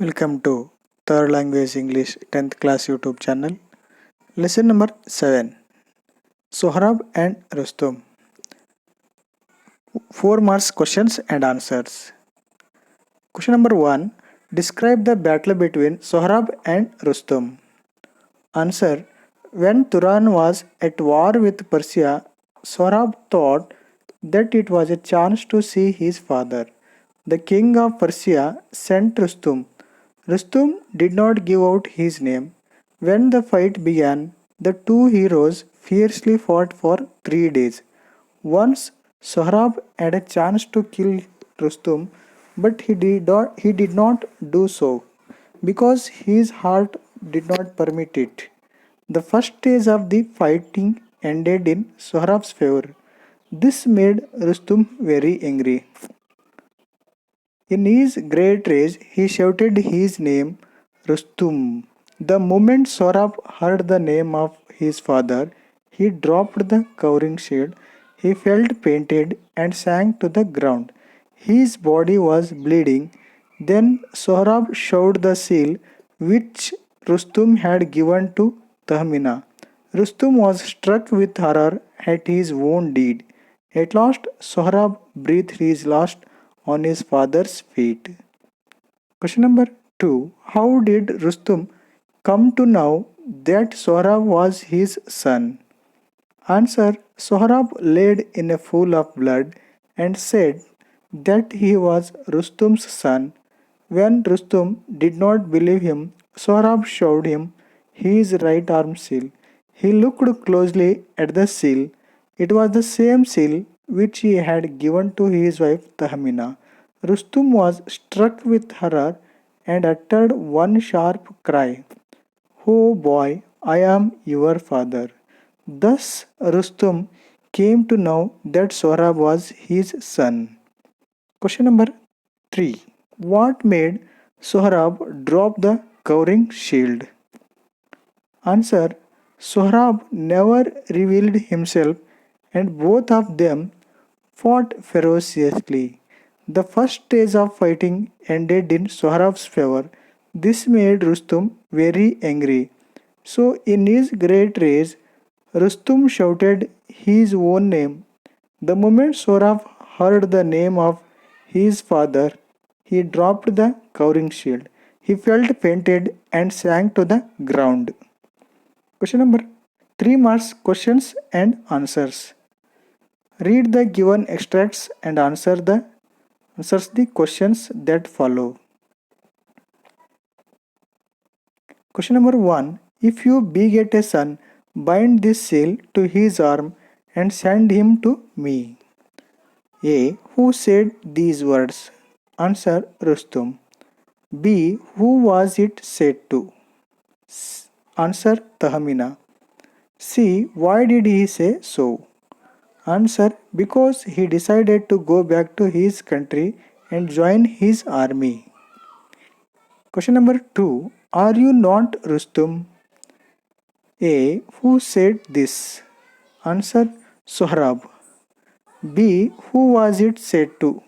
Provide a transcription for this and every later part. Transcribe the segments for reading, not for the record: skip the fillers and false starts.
Welcome to Third Language English 10th class YouTube channel. Lesson number 7, Sohrab and Rustum. 4 marks questions and answers. Question number 1, describe the battle between Sohrab and Rustum. Answer, when Turan was at war with Persia, Sohrab thought that it was a chance to see his father. The king of Persia sent Rustum. Rustum did not give out his name. When the fight began, the two heroes fiercely fought for 3 days. Once Sohrab had a chance to kill Rustum, but he did not do so because his heart did not permit it. The first stage of the fighting ended in Sohrab's favor. This made Rustum very angry. In his great rage, he shouted his name, Rustum. The moment Sohrab heard the name of his father, he dropped the covering shield. He felt painted and sank to the ground. His body was bleeding. Then Sohrab showed the seal which Rustum had given to Tahmina. Rustum was struck with horror at his own deed. At last, Sohrab breathed his last on his father's feet. Question number 2. How did Rustum come to know that Sohrab was his son? Answer, Sohrab laid in a pool of blood and said that he was Rustum's son. When Rustum did not believe him, Sohrab showed him his right arm seal. He looked closely at the seal. It was the same seal which he had given to his wife Tahmina. Rustum was struck with horror and uttered one sharp cry. Oh boy, I am your father. Thus Rustum came to know that Sohrab was his son. Question number 3. What made Sohrab drop the covering shield? Answer, Sohrab never revealed himself and both of them fought ferociously. The first stage of fighting ended in Sohrab's favor. This made Rustum very angry. So, in his great rage, Rustum shouted his own name. The moment Sohrab heard the name of his father, he dropped the covering shield. He felt fainted and sank to the ground. Question number 3 marks questions and answers. Read the given extracts and answers the questions that follow. Question number 1. If you beget a son, bind this seal to his arm and send him to me. A. Who said these words? Answer, Rustum. B. Who was it said to? Answer, Tahmina. C. Why did he say so? Answer, because he decided to go back to his country and join his army. Question number 2. Are you not Rustum? A. Who said this? Answer, Sohrab. B. Who was it said to?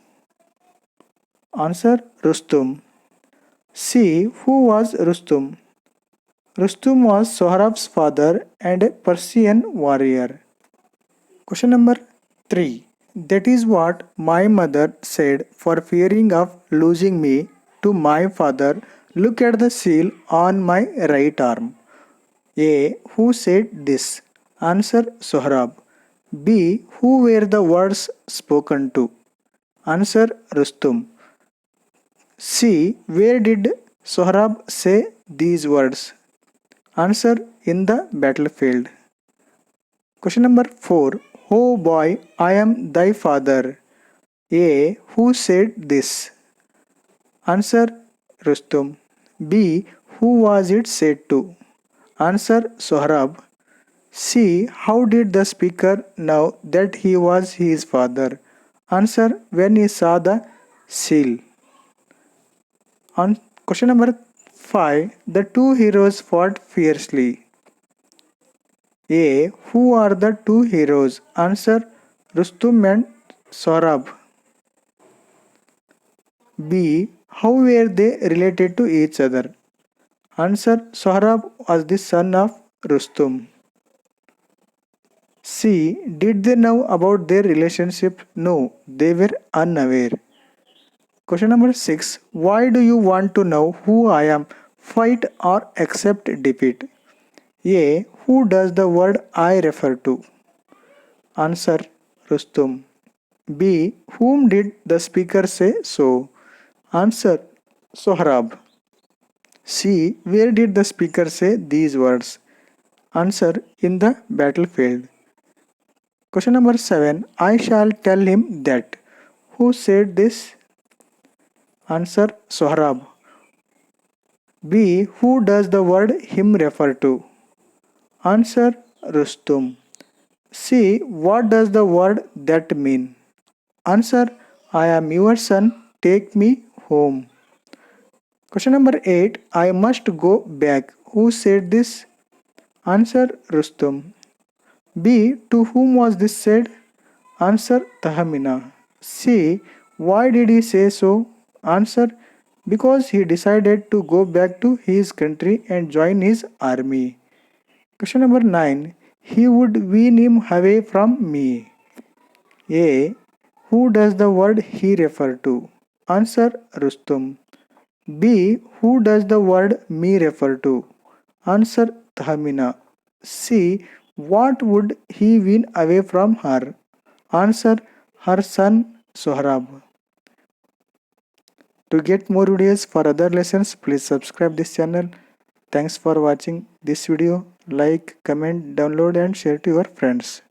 Answer, Rustum. C. Who was Rustum? Rustum was Sohrab's father and a Persian warrior. Question number 3. That is what my mother said for fearing of losing me to my father. Look at the seal on my right arm. A. Who said this? Answer, Sohrab. B. Who were the words spoken to? Answer, Rustum. C. Where did Sohrab say these words? Answer, in the battlefield. Question number 4. Oh boy, I am thy father. A. Who said this? Answer, Rustum. B. Who was it said to? Answer, Sohrab. C. How did the speaker know that he was his father? Answer, when he saw the seal. On question number 5. The two heroes fought fiercely. A. Who are the two heroes? Answer, Rustum and Sohrab. B. How were they related to each other? Answer. Sohrab was the son of Rustum. C. Did they know about their relationship? No, they were unaware. Question number 6. Why do you want to know who I am? Fight or accept defeat? A. Who does the word I refer to? Answer. Rustum. B. Whom did the speaker say so? Answer. Sohrab. C. Where did the speaker say these words? Answer. In the battlefield. Question number 7. I shall tell him that. Who said this? Answer. Sohrab. B. Who does the word him refer to? Answer. Rustum. C. What does the word that mean? Answer. I am your son. Take me home. Question number 8. I must go back. Who said this? Answer. Rustum. B. To whom was this said? Answer. Tahamina. C. Why did he say so? Answer. Because he decided to go back to his country and join his army. Question number 9. He would win him away from me. A. Who does the word he refer to? Answer. Rustum. B. Who does the word me refer to? Answer. Tahamina. C. What would he win away from her? Answer. Her son Sohrab. To get more videos for other lessons, please subscribe this channel. Thanks for watching this video. Like, comment, download and share to your friends.